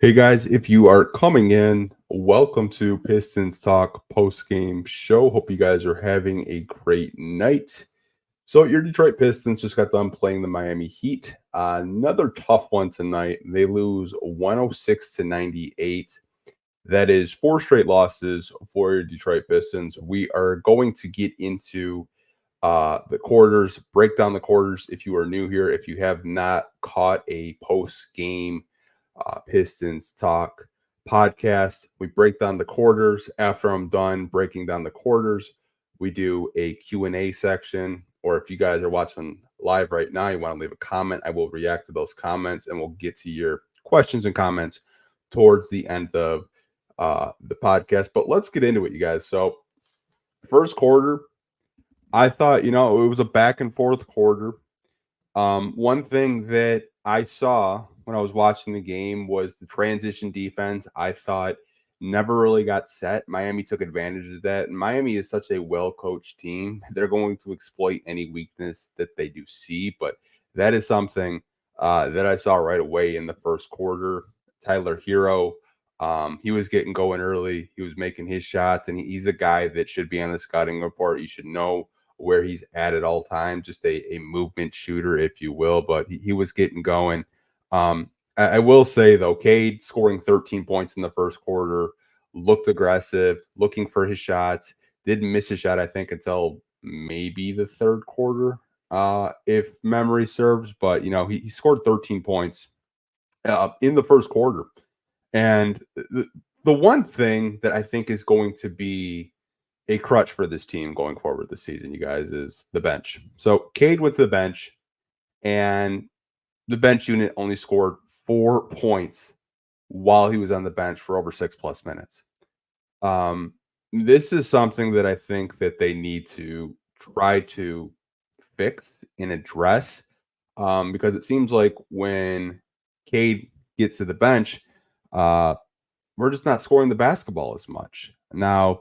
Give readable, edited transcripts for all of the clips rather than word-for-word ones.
Hey guys, if you are coming in, welcome to Pistons Talk post-game show. Hope you guys are having a great night. So your Detroit Pistons just got done playing the Miami Heat. Another tough one tonight. They lose 106 to 98. That is four straight losses for your Detroit Pistons. We are going to get into the quarters, break down the quarters. If you are new here, if you have not caught a post-game Pistons Talk podcast. We break down the quarters. After I'm done breaking down the quarters, we do a Q&A section. Or if you guys are watching live right now, you want to leave a comment, I will react to those comments and we'll get to your questions and comments towards the end of the podcast. But let's get into it, you guys. So, first quarter, I thought, it was a back and forth quarter. One thing that I saw when I was watching the game was the transition defense. I thought never really got set. Miami took advantage of that. And Miami is such a well coached team. They're going to exploit any weakness that they do see. But that is something that I saw right away in the first quarter. Tyler Hero, he was getting going early. He was making his shots, and he's a guy that should be on the scouting report. You should know where he's at all times, just a movement shooter, if you will. But he was getting going. I will say, though, Cade scoring 13 points in the first quarter, looked aggressive, looking for his shots, didn't miss a shot, I think, until maybe the third quarter, if memory serves. But, he scored 13 points in the first quarter. And the one thing that I think is going to be a crutch for this team going forward this season, you guys, is the bench. So Cade went to the bench, and the bench unit only scored 4 points while he was on the bench for over 6+ minutes. This is something that I think that they need to try to fix and address, because it seems like when Cade gets to the bench, we're just not scoring the basketball as much. Now,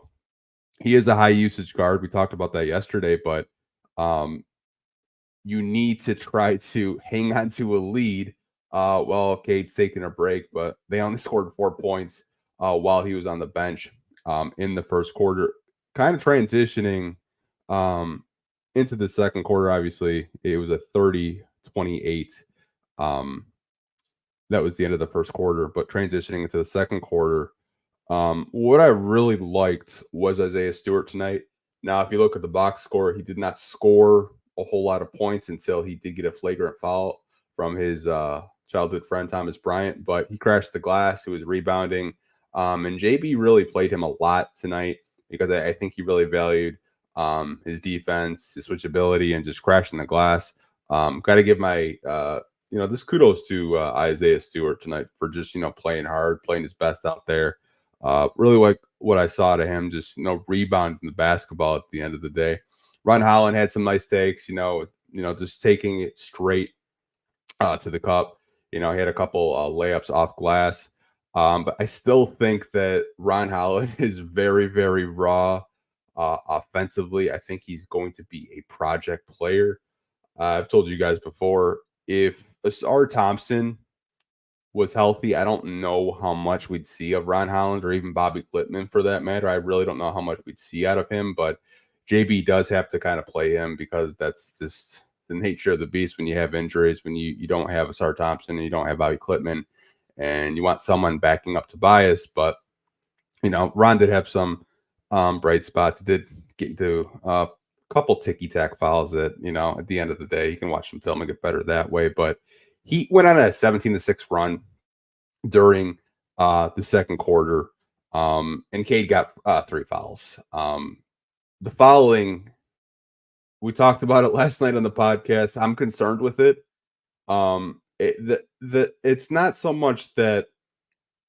he is a high usage guard. We talked about that yesterday, but you need to try to hang on to a lead while Cade's taking a break. But they only scored 4 points while he was on the bench in the first quarter. Kind of transitioning into the second quarter, obviously, it was a 30-28. That was the end of the first quarter. But transitioning into the second quarter, what I really liked was Isaiah Stewart tonight. Now, if you look at the box score, he did not score a whole lot of points until he did get a flagrant foul from his childhood friend Thomas Bryant, but he crashed the glass. He was rebounding, and JB really played him a lot tonight because I think he really valued his defense, his switchability, and just crashing the glass. Got to give my this kudos to Isaiah Stewart tonight for just playing hard, playing his best out there. Really like what I saw to him, just rebounding the basketball at the end of the day. Ron Holland had some nice takes, just taking it straight to the cup. He had a couple layups off glass. But I still think that Ron Holland is very, very raw offensively. I think he's going to be a project player. I've told you guys before, if Asar Thompson was healthy, I don't know how much we'd see of Ron Holland or even Bobby Klippman for that matter. I really don't know how much we'd see out of him, but JB does have to kind of play him because that's just the nature of the beast when you have injuries, when you don't have Asar Thompson and you don't have Bobby Klippman, and you want someone backing up Tobias. But, Ron did have some bright spots, did get into a couple ticky-tack fouls that, at the end of the day, you can watch some film and get better that way. But he went on a 17-6 run during the second quarter, and Cade got 3 fouls. The fouling, we talked about it last night on the podcast. I'm concerned with it. It's not so much that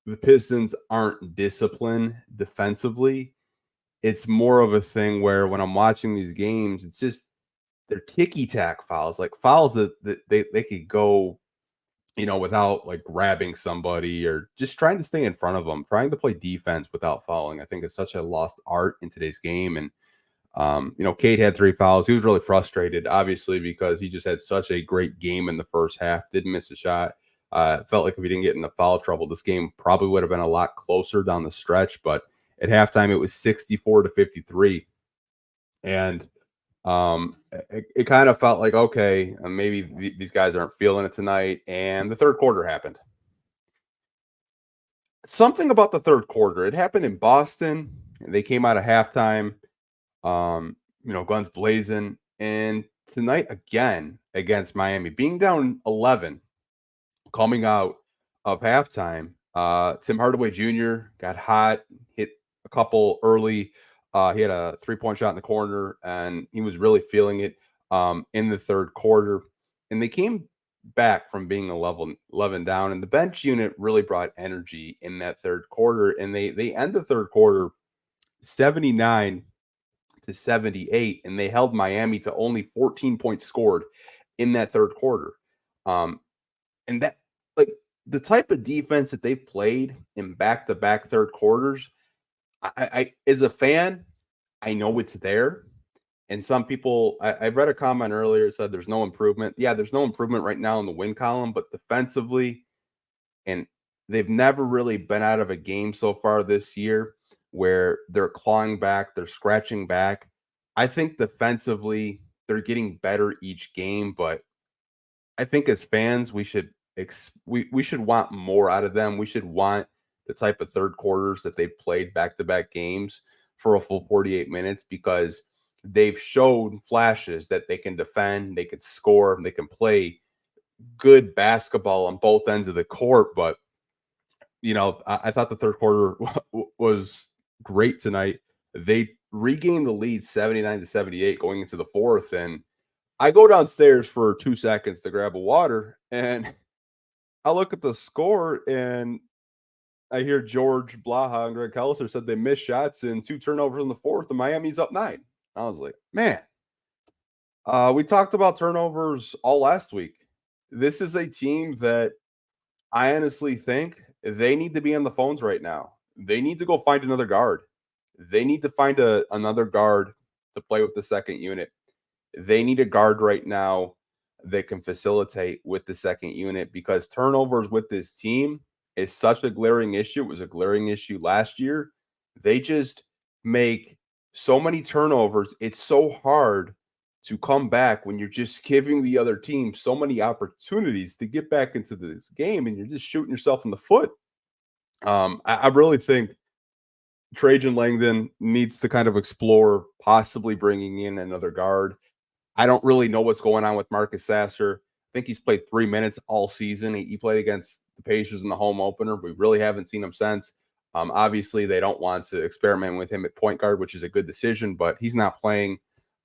the Pistons aren't disciplined defensively. It's more of a thing where when I'm watching these games, it's just they're ticky-tack fouls, like fouls that they could go, without like grabbing somebody or just trying to stay in front of them, trying to play defense without fouling. I think it's such a lost art in today's game. And Cade had 3 fouls. He was really frustrated, obviously, because he just had such a great game in the first half. Didn't miss a shot. Felt like if we didn't get into foul trouble, this game probably would have been a lot closer down the stretch. But at halftime, it was 64-53, and it kind of felt like, okay, maybe these guys aren't feeling it tonight. And the third quarter happened. Something about the third quarter. It happened in Boston. They came out of halftime, guns blazing. And tonight again against Miami, being down 11, coming out of halftime, Tim Hardaway Jr. got hot, hit a couple early. He had a 3-point shot in the corner, and he was really feeling it in the third quarter. And they came back from being 11 down, and the bench unit really brought energy in that third quarter. And they end the third quarter 79-78, and they held Miami to only 14 points scored in that third quarter. And that, like, the type of defense that they've played in back-to-back third quarters, I as a fan, I know it's there. And some people, I read a comment earlier said there's no improvement. Yeah, there's no improvement right now in the win column, but defensively, and they've never really been out of a game so far this year where they're clawing back, they're scratching back. I think defensively, they're getting better each game, but I think as fans, we should want more out of them. We should want the type of third quarters that they've played back-to-back games for a full 48 minutes, because they've showed flashes that they can defend, they can score, and they can play good basketball on both ends of the court. But I thought the third quarter was great tonight. They regained the lead 79-78 going into the fourth, and I go downstairs for 2 seconds to grab a water, and I look at the score, and I hear George Blaha and Greg Kelleher said they missed shots and 2 turnovers in the fourth, and Miami's up 9. I was like, man, we talked about turnovers all last week. This is a team that I honestly think they need to be on the phones right now. They need to go find another guard. They need to find another guard to play with the second unit. They need a guard right now that can facilitate with the second unit, because turnovers with this team is such a glaring issue. It was a glaring issue last year. They just make so many turnovers. It's so hard to come back when you're just giving the other team so many opportunities to get back into this game, and you're just shooting yourself in the foot. I really think Trajan Langdon needs to kind of explore possibly bringing in another guard. I don't really know what's going on with Marcus Sasser. I think he's played 3 minutes all season. He played against the Pacers in the home opener. We really haven't seen him since. Obviously, they don't want to experiment with him at point guard, which is a good decision, but he's not playing.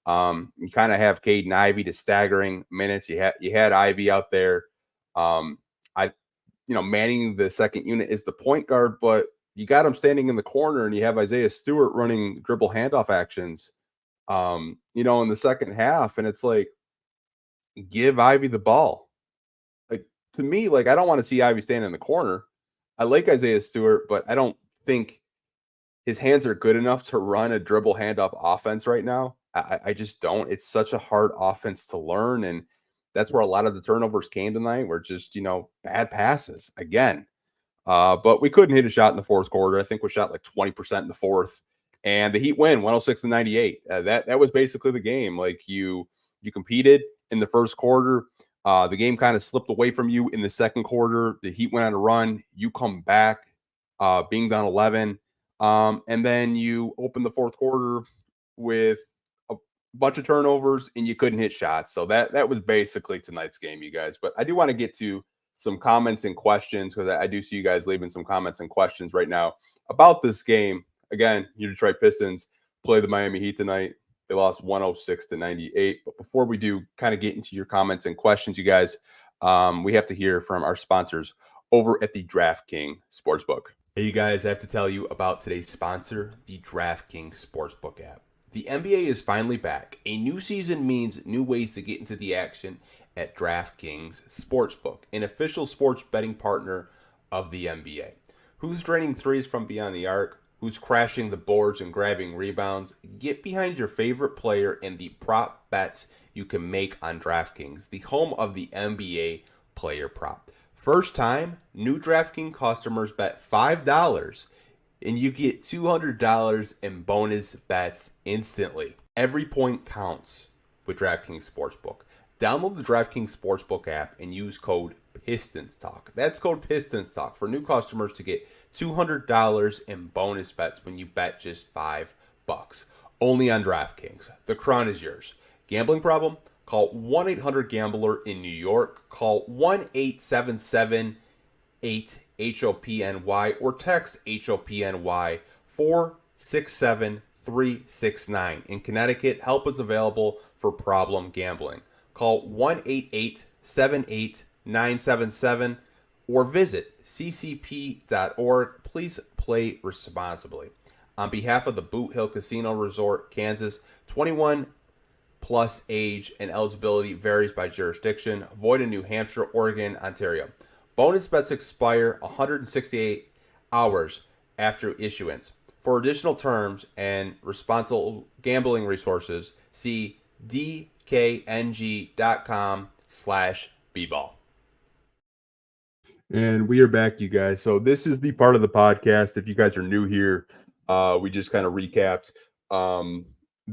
You kind of have Caden Ivey to staggering minutes. You had Ivey out there. Manning the second unit is the point guard, but you got him standing in the corner, and you have Isaiah Stewart running dribble handoff actions, in the second half. And it's like, give Ivy the ball. Like, to me, like, I don't want to see Ivy stand in the corner. I like Isaiah Stewart, but I don't think his hands are good enough to run a dribble handoff offense right now. I just don't. It's such a hard offense to learn, and that's where a lot of the turnovers came tonight, were just, bad passes again. But we couldn't hit a shot in the fourth quarter. I think we shot like 20% in the fourth, and the Heat win 106-98. That was basically the game. Like, you competed in the first quarter. The game kind of slipped away from you in the second quarter. The Heat went on a run. You come back, being down 11, and then you open the fourth quarter with a bunch of turnovers, and you couldn't hit shots. So that was basically tonight's game, you guys. But I do want to get to some comments and questions, because I do see you guys leaving some comments and questions right now about this game. Again, your Detroit Pistons play the Miami Heat tonight. They lost 106-98. But before we do kind of get into your comments and questions, you guys, we have to hear from our sponsors over at the DraftKings Sportsbook. Hey, you guys, I have to tell you about today's sponsor, the DraftKings Sportsbook app. The NBA is finally back. A new season means new ways to get into the action at DraftKings Sportsbook, an official sports betting partner of the NBA. Who's draining threes from beyond the arc? Who's crashing the boards and grabbing rebounds? Get behind your favorite player and the prop bets you can make on DraftKings, the home of the NBA player prop. First time, new DraftKings customers bet $5 and you get $200 in bonus bets instantly. Every point counts with DraftKings Sportsbook. Download the DraftKings Sportsbook app and use code Pistons Talk. That's code Pistons Talk for new customers to get $200 in bonus bets when you bet just $5. Only on DraftKings. The crown is yours. Gambling problem? Call 1-800-GAMBLER in New York. Call 1-877-8-HOPNY or text HOPNY 467-369. In Connecticut, help is available for problem gambling. Call 1-888-78-977 or visit ccp.org. Please play responsibly. On behalf of the Boot Hill Casino Resort, Kansas, 21 plus age and eligibility varies by jurisdiction. Void in New Hampshire, Oregon, Ontario. Bonus bets expire 168 hours after issuance. For additional terms and responsible gambling resources, see dkng.com/bball. And we are back, you guys. So this is the part of the podcast. If you guys are new here, we just kind of recapped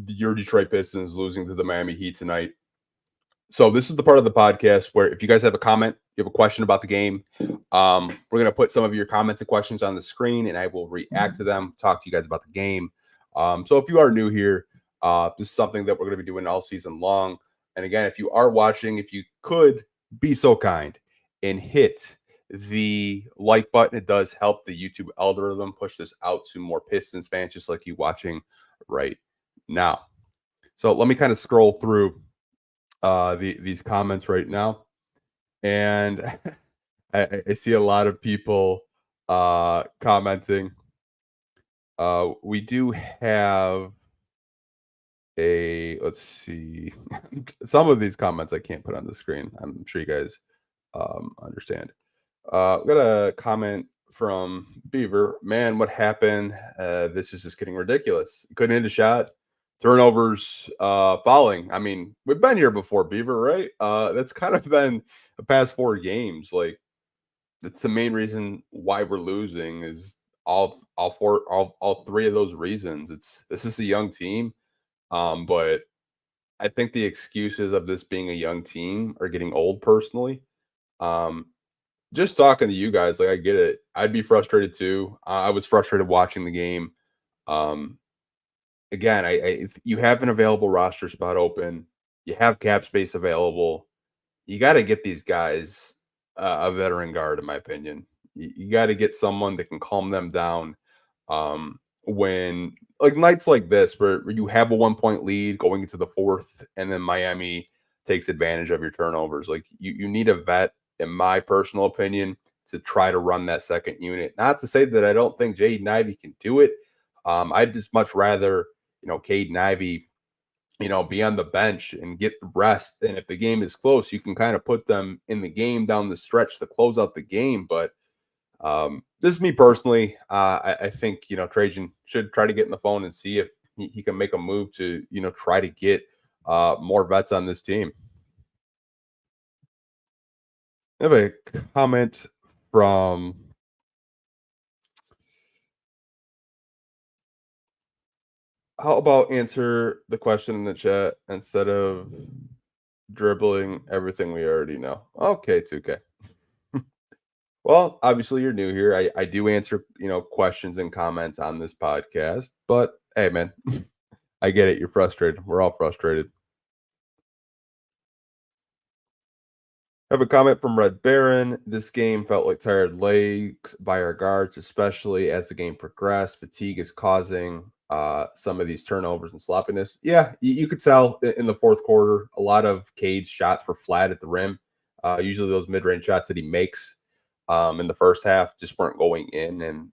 your Detroit Pistons losing to the Miami Heat tonight. So this is the part of the podcast where if you guys have a comment, you have a question about the game, we're going to put some of your comments and questions on the screen, and I will react to them, talk to you guys about the game. So if you are new here, this is something that we're going to be doing all season long. And again, if you are watching, if you could be so kind and hit the like button, it does help the YouTube algorithm push this out to more Pistons fans, just like you watching right now. So let me kind of scroll through these comments right now, and I see a lot of people commenting. We do have let's see, some of these comments I can't put on the screen. I'm sure you guys understand. We got a comment from Beaver. Man, what happened? This is just getting ridiculous. Couldn't hit a shot. Turnovers, fouling. I mean, we've been here before, Beaver, right? That's kind of been the past 4 games. Like, that's the main reason why we're losing is all 3 of those reasons. This is a young team, but I think the excuses of this being a young team are getting old. Personally, just talking to you guys, like I get it. I'd be frustrated too. I was frustrated watching the game. Again, you have an available roster spot open. You have cap space available. You got to get these guys a veteran guard, in my opinion. You got to get someone that can calm them down when like nights like this where you have a 1-point lead going into the 4th, and then Miami takes advantage of your turnovers. Like you need a vet, in my personal opinion, to try to run that second unit. Not to say that I don't think Jaden Ivey can do it. I'd just much rather, Caden Ivey, be on the bench and get the rest. And if the game is close, you can kind of put them in the game down the stretch to close out the game. But this is me personally. I think, Trajan should try to get in the phone and see if he can make a move to, try to get more vets on this team. I have a comment from how about answer the question in the chat instead of dribbling everything we already know? Okay, 2K. Well, obviously you're new here. I do answer, questions and comments on this podcast, but hey, man, I get it. You're frustrated. We're all frustrated. I have a comment from Red Baron. This game felt like tired legs by our guards, especially as the game progressed. Fatigue is causing some of these turnovers and sloppiness. Yeah, you could tell in the 4th quarter, a lot of Cade's shots were flat at the rim. Usually those mid-range shots that he makes in the first half just weren't going in. And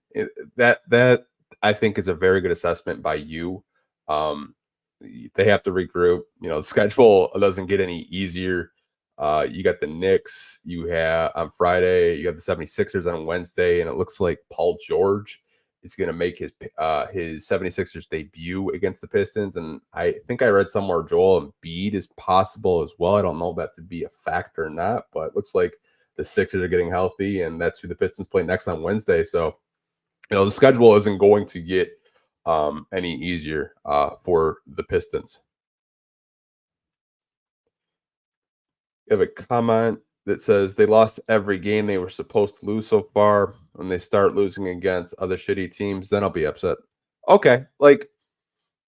that I think is a very good assessment by you. They have to regroup. The schedule doesn't get any easier. You got the Knicks, you have on Friday, you have the 76ers on Wednesday, and it looks like Paul George is going to make his 76ers debut against the Pistons. And I think I read somewhere Joel Embiid is possible as well. I don't know if that to be a factor or not, but it looks like the Sixers are getting healthy, and that's who the Pistons play next on Wednesday. So, the schedule isn't going to get any easier for the Pistons. You have a comment that says they lost every game they were supposed to lose so far. When they start losing against other shitty teams, then I'll be upset. Okay, like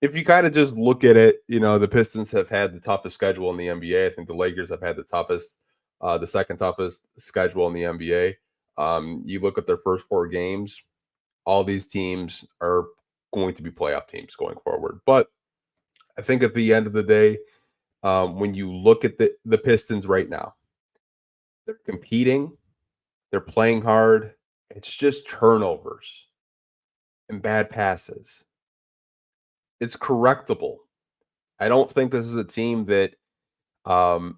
if you kind of just look at it, the Pistons have had the toughest schedule in the NBA. I think the Lakers have had the second toughest schedule in the NBA. You look at their first four games, all these teams are going to be playoff teams going forward. But I think at the end of the day, when you look at the Pistons right now, they're competing, they're playing hard. It's just turnovers and bad passes. It's correctable. I don't think this is a team that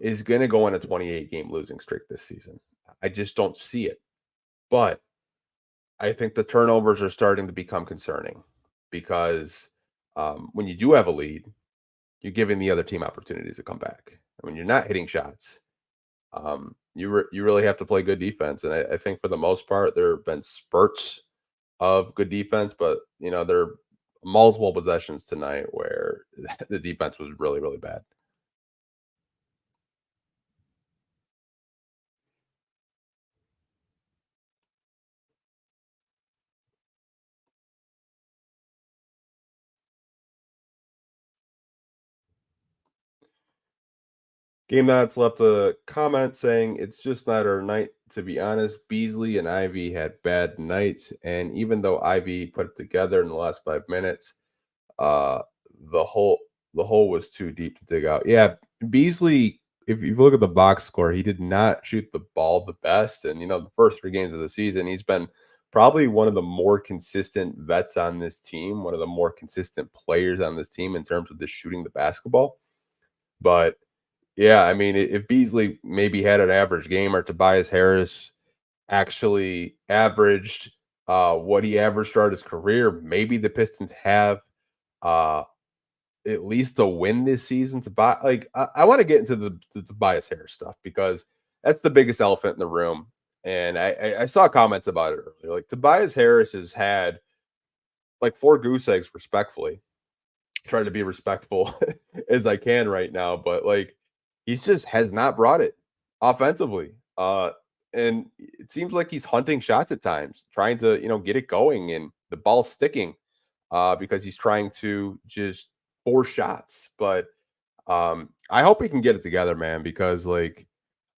is going to go on a 28 game losing streak this season. I just don't see it. But I think the turnovers are starting to become concerning because when you do have a lead, you're giving the other team opportunities to come back. And when you're not hitting shots, you really have to play good defense. And I think for the most part, there have been spurts of good defense, but there are multiple possessions tonight where the defense was really, really bad. Game Nuts left a comment saying it's just not our night. To be honest, Beasley and Ivy had bad nights, and even though Ivy put it together in the last 5 minutes, uh, the hole was too deep to dig out. Yeah, Beasley. If you look at the box score, he did not shoot the ball the best, and the first 3 games of the season, he's been probably one of the more consistent vets on this team, one of the more consistent players on this team in terms of just shooting the basketball. But yeah, I mean, if Beasley maybe had an average game or Tobias Harris actually averaged what he averaged throughout his career, maybe the Pistons have uh, at least a win this season. To buy, like, I want to get into the Tobias Harris stuff because that's the biggest elephant in the room. And I saw comments about it earlier. Like, Tobias Harris has had like 4 goose eggs, respectfully, trying to be respectful as I can right now, but like he's just has not brought it offensively. And it seems like he's hunting shots at times, trying to, get it going and the ball sticking because he's trying to just force shots. But I hope he can get it together, man, because like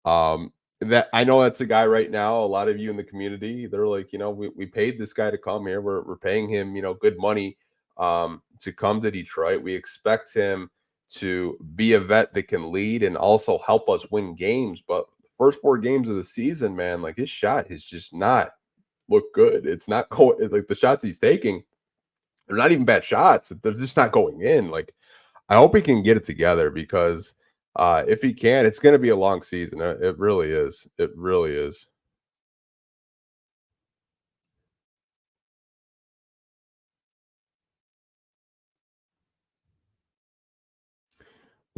that I know that's a guy right now. A lot of you in the community, they're like, we paid this guy to come here. We're paying him, good money to come to Detroit. We expect him to be a vet that can lead and also help us win games. But the first 4 games of the season, man, like his shot has just not looked good. It's not going like the shots he's taking, they're not even bad shots. They're just not going in. Like I hope he can get it together because if he can, it's going to be a long season. It really is. It really is.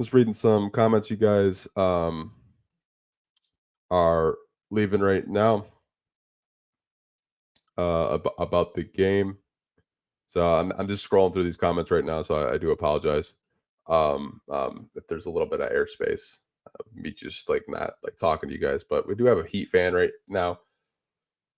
Just reading some comments you guys are leaving right now about the game. So I'm just scrolling through these comments right now. So I do apologize if there's a little bit of airspace. Me just like not like talking to you guys, but we do have a Heat fan right now.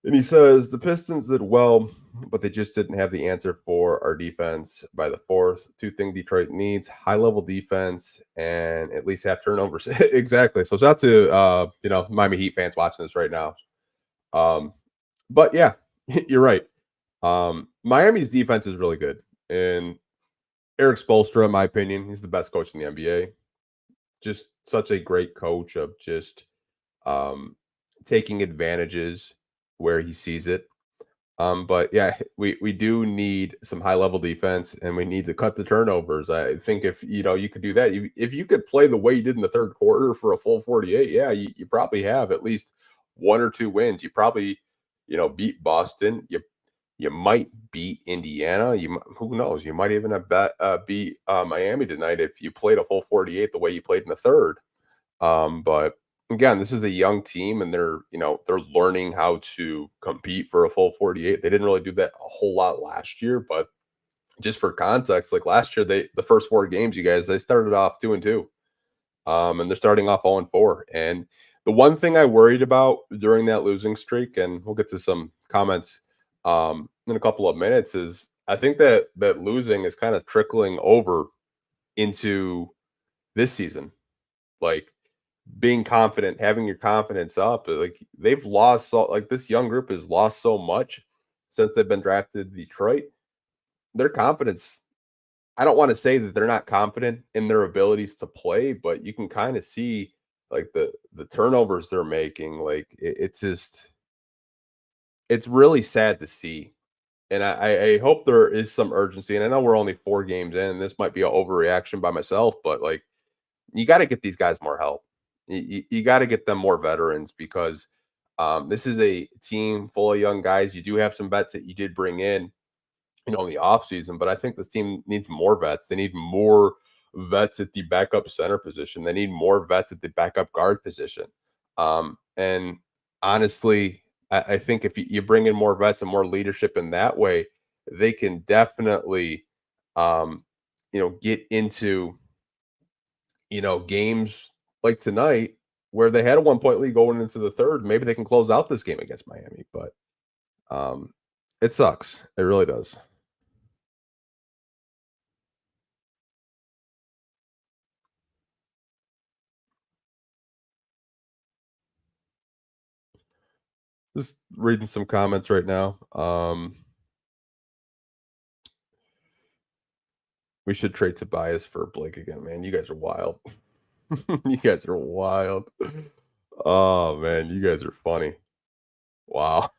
And he says the Pistons did well, but they just didn't have the answer for our defense by the fourth. Two things Detroit needs: high level defense and at least have turnovers. Exactly. So shout out to Miami Heat fans watching this right now. But yeah, you're right. Miami's defense is really good, and Eric Spoelstra, in my opinion, he's the best coach in the NBA. Just such a great coach of just um, taking advantages where he sees it. But yeah, we do need some high level defense, and we need to cut the turnovers. I think if you could do that, if you could play the way you did in the third quarter for a full 48, yeah, you probably have at least 1 or 2 wins. You probably beat Boston. You might beat Indiana. Who knows? You might even have beat Miami tonight if you played a full 48 the way you played in the third. But again, this is a young team and they're learning how to compete for a full 48. They didn't really do that a whole lot last year, but just for context, like last year, the first 4 games, you guys, they started off 2-2. And they're starting off 0-4. And the one thing I worried about during that losing streak, and we'll get to some comments in a couple of minutes, is I think that losing is kind of trickling over into this season. Like being confident, having your confidence up. Like they've lost so like this young group has lost so much since they've been drafted to Detroit. Their confidence, I don't want to say that they're not confident in their abilities to play, but you can kind of see like the turnovers they're making. Like it's just it's really sad to see. And I hope there is some urgency. And I know we're only 4 games in, and this might be an overreaction by myself, but like you got to get these guys more help. You got to get them more veterans because this is a team full of young guys. You do have some vets that you did bring in, in the offseason, but I think this team needs more vets. They need more vets at the backup center position. They need more vets at the backup guard position. And honestly, I think if you bring in more vets and more leadership in that way, they can definitely, um, get into, games like tonight where they had a 1 point lead going into the third. Maybe they can close out this game against Miami, but um, it sucks. It really does. Just reading some comments right now. We should trade Tobias for Blake again, man. You guys are wild. You guys are wild. Oh man, you guys are funny. Wow,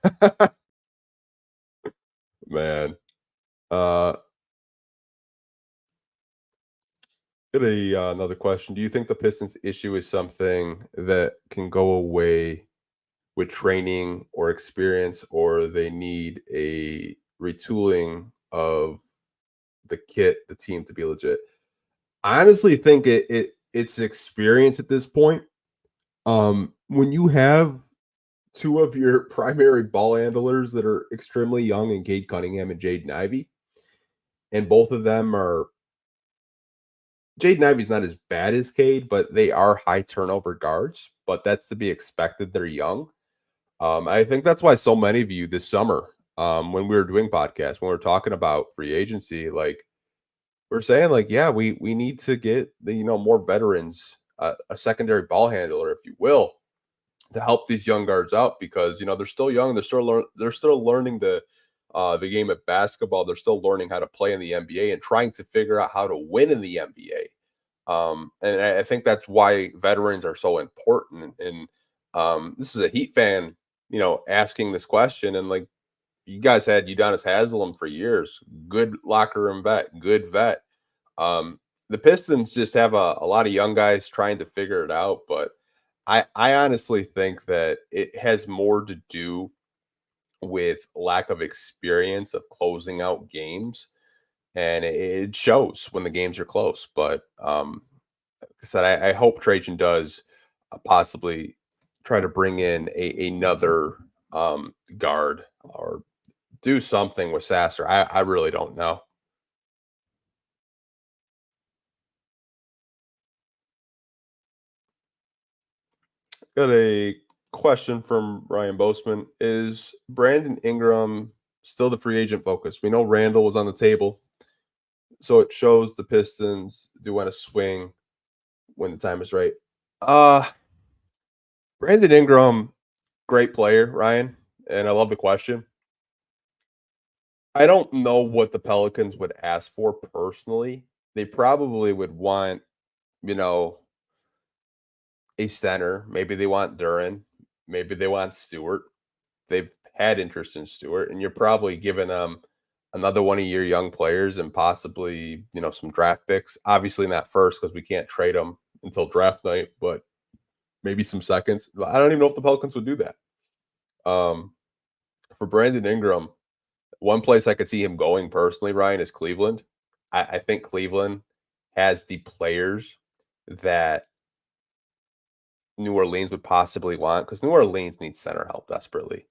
man. Uh, Get another question. Do you think the Pistons issue is something that can go away with training or experience, or they need a retooling of the kit, the team to be legit? I honestly think it's experience at this point. When you have two of your primary ball handlers that are extremely young in Cade Cunningham and Jaden Ivey, and both of them are Jaden Ivey's not as bad as Cade, but they are high turnover guards, but that's to be expected. They're young. I think that's why so many of you this summer, when we were doing podcasts, when we were talking about free agency, like we're saying, like, yeah, we need to get the more veterans, a secondary ball handler, if you will, to help these young guards out because they're still young, they're still learning the game of basketball, they're still learning how to play in the NBA and trying to figure out how to win in the NBA. And I think that's why veterans are so important. And this is a Heat fan, asking this question, and like you guys had Udonis Haslem for years, good locker room vet, good vet. The Pistons just have a lot of young guys trying to figure it out, but I honestly think that it has more to do with lack of experience of closing out games, and it shows when the games are close. But like I said, I hope Trajan does possibly try to bring in another guard or do something with Sasser. I really don't know. Got a question from Ryan Boseman. Is Brandon Ingram still the free agent focus? We know Randall was on the table, so it shows the Pistons do want to swing when the time is right. Uh Brandon Ingram, great player, Ryan, and I love the question. I don't know what the Pelicans would ask for personally. They probably would want, you know, a center. Maybe they want Duran. Maybe they want Stewart. They've had interest in Stewart, and you're probably giving them another one of your young players and possibly, some draft picks. Obviously not first because we can't trade them until draft night, but maybe some seconds. I don't even know if the Pelicans would do that. Um, for Brandon Ingram, one place I could see him going personally, Ryan, is Cleveland. I think Cleveland has the players that New Orleans would possibly want because New Orleans needs center help desperately.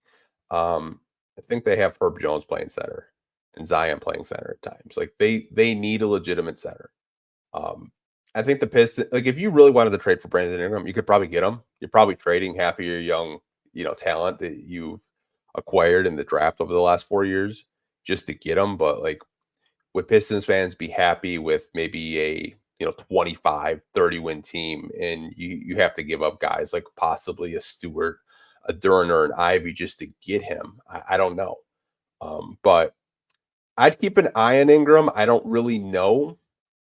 I think they have Herb Jones playing center and Zion playing center at times. Like they need a legitimate center. Um, I think the Pistons, like if you really wanted to trade for Brandon Ingram, you could probably get him. You're probably trading half of your young, talent that you've acquired in the draft over the last 4 years just to get him. But like, would Pistons fans be happy with maybe a 25, 30 win team, and you have to give up guys like possibly a Stewart, a Duran, or an Ivy just to get him? I don't know. But I'd keep an eye on Ingram. I don't really know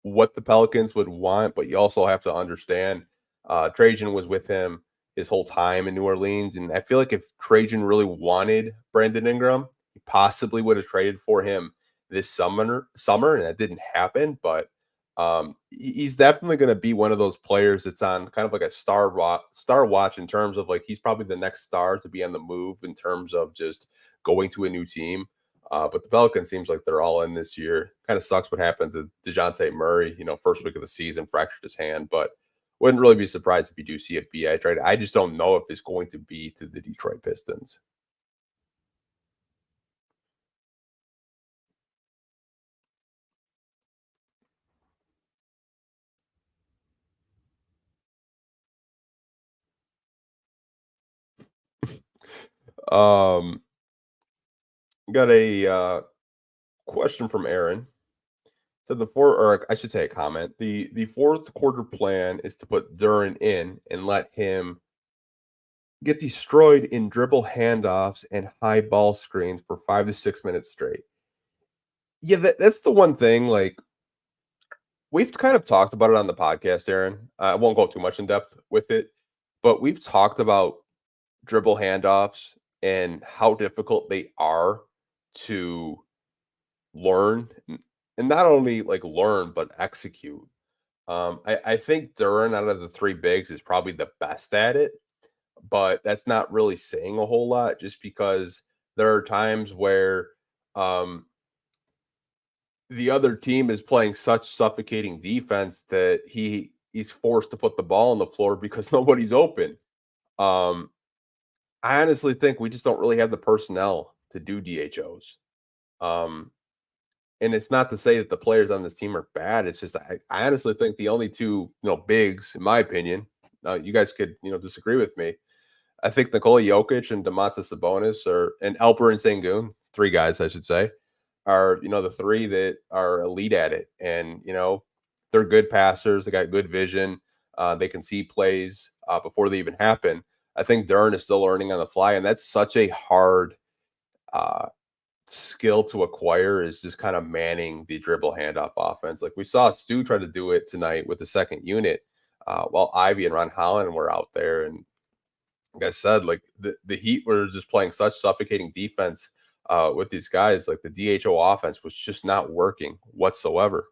what the Pelicans would want, but you also have to understand Trajan was with him his whole time in New Orleans. And I feel like if Trajan really wanted Brandon Ingram, he possibly would have traded for him this summer, and that didn't happen. But he's definitely going to be one of those players that's on kind of like a star watch in terms of like he's probably the next star to be on the move in terms of just going to a new team. But the Pelicans seems like they're all in this year. Kind of sucks what happened to DeJounte Murray, first week of the season, fractured his hand, but wouldn't really be surprised if you do see a BI trade. I just don't know if it's going to be to the Detroit Pistons. Um, got a question from Aaron. So or I should say a comment. The fourth quarter plan is to put Duran in and let him get destroyed in dribble handoffs and high ball screens for 5 to 6 minutes straight. Yeah, that's the one thing. Like we've kind of talked about it on the podcast, Aaron. I won't go too much in depth with it, but we've talked about dribble handoffs and how difficult they are to learn, and not only like learn but execute. I think Duran out of the three bigs is probably the best at it, but that's not really saying a whole lot just because there are times where um, the other team is playing such suffocating defense that he's forced to put the ball on the floor because nobody's open. Um, I honestly think we just don't really have the personnel to do DHOs. Um, and it's not to say that the players on this team are bad. It's just I honestly think the only two bigs, in my opinion, you guys could disagree with me. I think Nikola Jokic and Domantas Sabonis and Alper and Sengun, three guys I should say, are the three that are elite at it, and they're good passers. They got good vision. They can see plays before they even happen. I think Dern is still learning on the fly, and that's such a hard uh, skill to acquire. Is just kind of manning the dribble handoff offense. Like we saw Stu try to do it tonight with the second unit, while Ivy and Ron Holland were out there, and like I said, like the Heat were just playing such suffocating defense with these guys. Like the DHO offense was just not working whatsoever.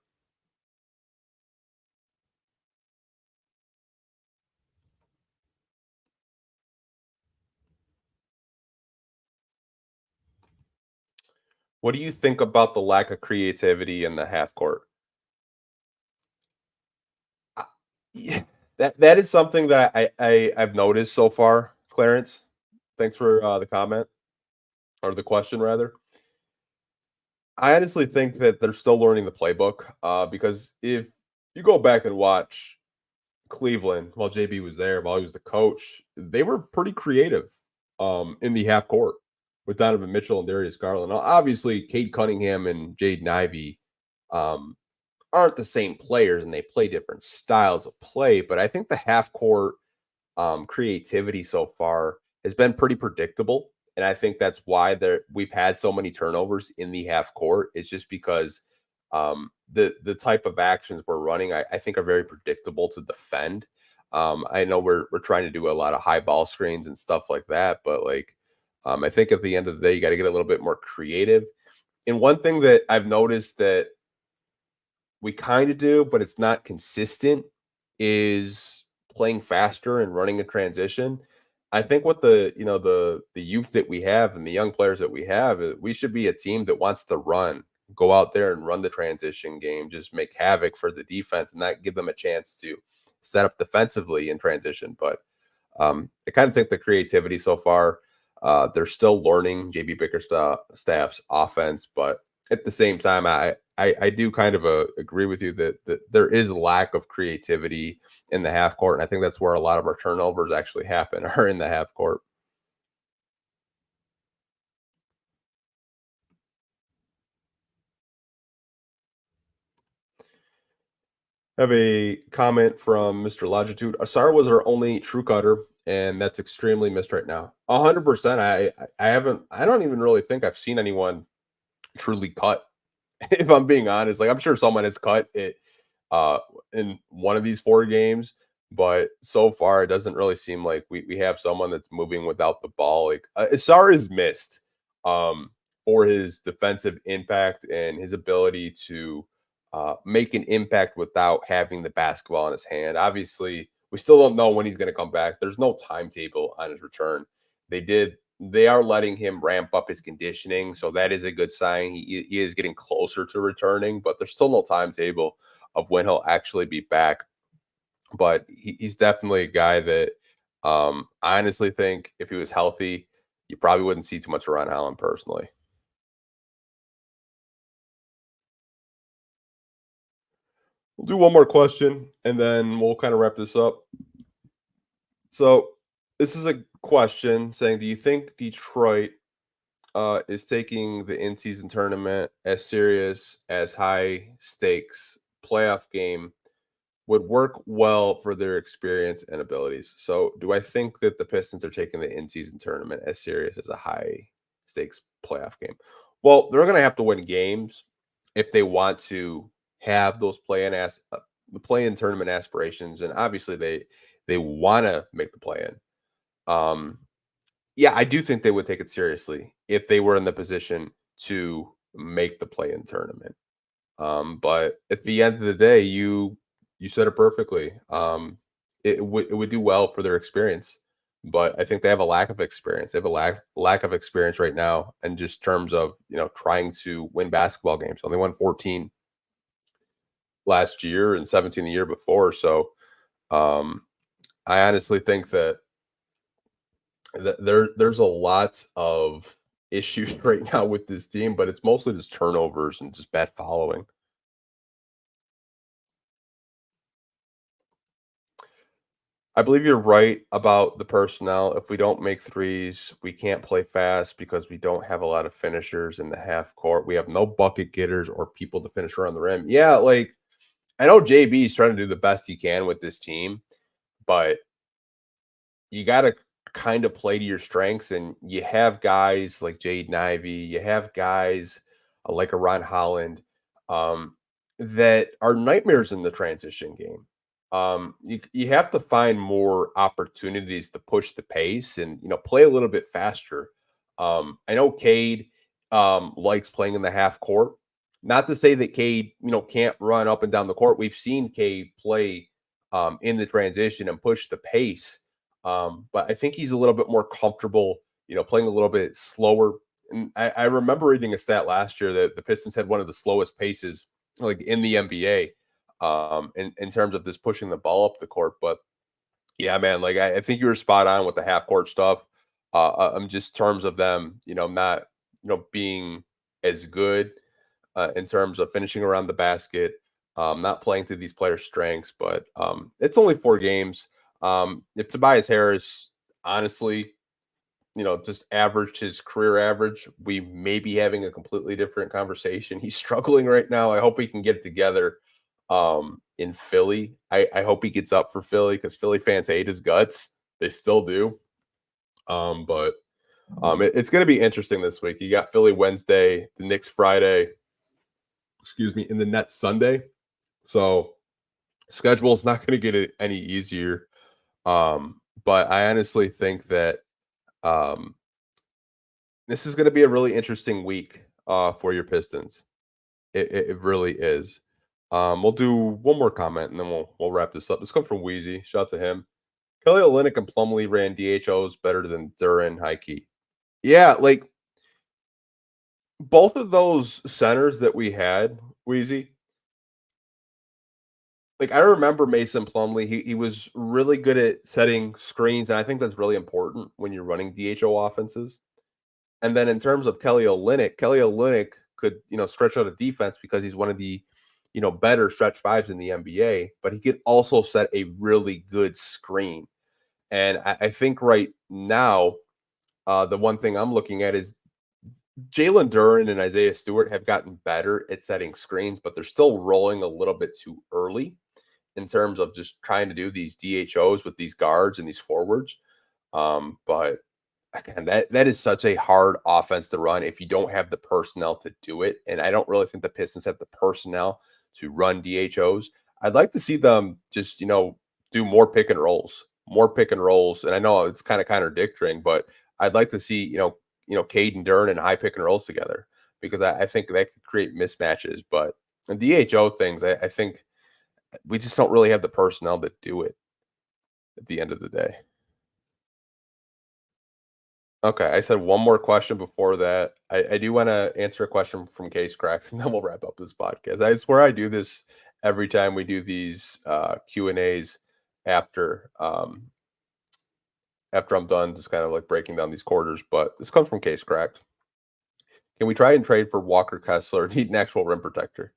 What do you think about the lack of creativity in the half court? Uh, Yeah, that is something that I've noticed so far, Clarence. Thanks for the comment or the question rather. I honestly think that they're still learning the playbook because if you go back and watch Cleveland while JB was there, while he was the coach, they were pretty creative in the half court with Donovan Mitchell and Darius Garland. Now, obviously, Cade Cunningham and Jaden Ivey um, aren't the same players and they play different styles of play, but I think the half court creativity so far has been pretty predictable. And I think that's why we've had so many turnovers in the half court. It's just because the type of actions we're running, I think, are very predictable to defend. I know we're trying to do a lot of high ball screens and stuff like that, but like I think at the end of the day, you got to get a little bit more creative. And one thing that I've noticed that we kind of do, but it's not consistent, is playing faster and running a transition. I think what the youth that we have and the young players that we have, we should be a team that wants to run, go out there and run the transition game, just make havoc for the defense and not give them a chance to set up defensively in transition. But I kind of think the creativity so far, they're still learning JB Bickerstaff's offense, but at the same time, I do kind of agree with you that there is a lack of creativity in the half court, and I think that's where a lot of our turnovers actually happen are in the half court. I have a comment from Mr. Longitude. Asar was our only true cutter, and that's extremely missed right now. 100%. I haven't. I don't even really think I've seen anyone truly cut. If I'm being honest, like I'm sure someone has cut it uh in one of these four games, but so far it doesn't really seem like we have someone that's moving without the ball. Like Asar is missed um for his defensive impact and his ability to make an impact without having the basketball in his hand. Obviously, we still don't know when he's going to come back. There's no timetable on his return. They are letting him ramp up his conditioning, so that is a good sign. He is getting closer to returning, but there's still no timetable of when he'll actually be back. But he's definitely a guy that I honestly think if he was healthy, you probably wouldn't see too much around Allen personally. We'll do one more question and then we'll kind of wrap this up. So this is a question saying, do you think Detroit is taking the in-season tournament as serious as high stakes playoff game would work well for their experience and abilities? So, do I think that the Pistons are taking the in-season tournament as serious as a high stakes playoff game? Well, they're going to have to win games if they want to have those the play-in tournament aspirations, and obviously they want to make the play-in. Um, yeah, I do think they would take it seriously if they were in the position to make the play-in tournament. But at the end of the day, you said it perfectly. It would do well for their experience, but I think they have a lack of experience. They have a lack of experience right now, and just terms of trying to win basketball games. Only won 14 last year and 17 the year before. So um, I honestly think that there's a lot of issues right now with this team, but it's mostly just turnovers and just bad following. I believe you're right about the personnel. If we don't make threes, we can't play fast because we don't have a lot of finishers in the half court. We have no bucket getters or people to finish around the rim. Yeah, like I know JB is trying to do the best he can with this team, but you got to kind of play to your strengths. And you have guys like Jade Ivey, you have guys like a Ron Holland um, that are nightmares in the transition game. You have to find more opportunities to push the pace and play a little bit faster. I know Cade likes playing in the half court. Not to say that Cade can't run up and down the court. We've seen Cade play in the transition and push the pace, but I think he's a little bit more comfortable, playing a little bit slower. And I remember reading a stat last year that the Pistons had one of the slowest paces like in the NBA, in terms of this pushing the ball up the court. But yeah, man, like I think you were spot on with the half court stuff. Just terms of them, not being as good in terms of finishing around the basket, not playing to these players' strengths. But it's only four games. If Tobias Harris, honestly, just averaged his career average, we may be having a completely different conversation. He's struggling right now. I hope he can get it together in Philly. I hope he gets up for Philly because Philly fans hate his guts. They still do. But it's going to be interesting this week. You got Philly Wednesday, the Knicks Friday, excuse me, and the Nets Sunday. So schedule is not going to get it any easier. But I honestly think that um, this is going to be a really interesting week for your Pistons. It really is. We'll do one more comment and then we'll wrap this up. This comes from Wheezy. Shout out to him. Kelly Olynyk and Plumlee ran DHOs better than Duran Heike. Yeah, like both of those centers that we had, Wheezy, like I remember Mason Plumlee. He was really good at setting screens, and I think that's really important when you're running DHO offenses. And then in terms of Kelly Olynyk could, stretch out a defense because he's one of the, better stretch fives in the NBA, but he could also set a really good screen. And I think right now, the one thing I'm looking at is Jalen Duren and Isaiah Stewart have gotten better at setting screens, but they're still rolling a little bit too early in terms of just trying to do these DHOs with these guards and these forwards. But again, that is such a hard offense to run if you don't have the personnel to do it. And I don't really think the Pistons have the personnel to run DHOs. I'd like to see them just, do more pick and rolls. And I know it's kind of contradicting, but I'd like to see, Cade and Dern and high pick and rolls together because I think that could create mismatches. But the DHO things, I think we just don't really have the personnel to do it at the end of the day. Okay, I said one more question before that. I do want to answer a question from Case Cracks, and then we'll wrap up this podcast. I swear I do this every time we do these Q and A's after after I'm done, just kind of like breaking down these quarters. But this comes from Case Cracked. Can we try and trade for Walker Kessler? Need an actual rim protector.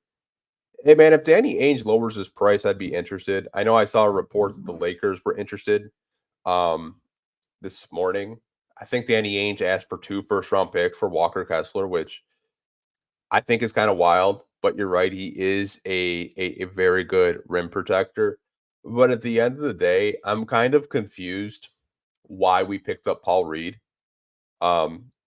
Hey man, if Danny Ainge lowers his price, I'd be interested. I know I saw a report that the Lakers were interested. Um, this morning. I think Danny Ainge asked for 2 first-round picks for Walker Kessler, which I think is kind of wild. But you're right, he is a very good rim protector. But at the end of the day, I'm kind of confused why we picked up Paul Reed.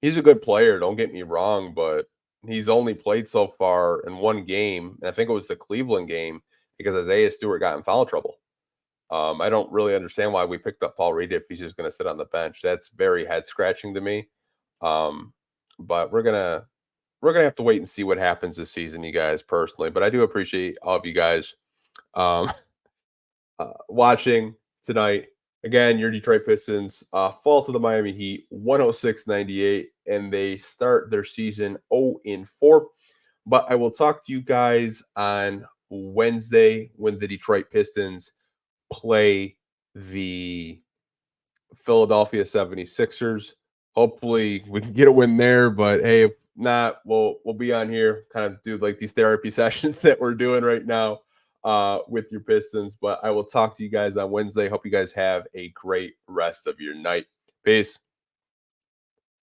He's a good player, don't get me wrong, but he's only played so far in one game, and I think it was the Cleveland game because Isaiah Stewart got in foul trouble. I don't really understand why we picked up Paul Reed if he's just going to sit on the bench. That's very head scratching to me. Um, but we're gonna have to wait and see what happens this season, you guys. Personally, but I do appreciate all of you guys um, watching tonight. Again, your Detroit Pistons fall to the Miami Heat 106-98, and they start their season 0-4. But I will talk to you guys on Wednesday when the Detroit Pistons play the Philadelphia 76ers. Hopefully we can get a win there, but hey, if not, we'll be on here, kind of do like these therapy sessions that we're doing right now with your Pistons. But I will talk to you guys on Wednesday. Hope you guys have a great rest of your night. Peace.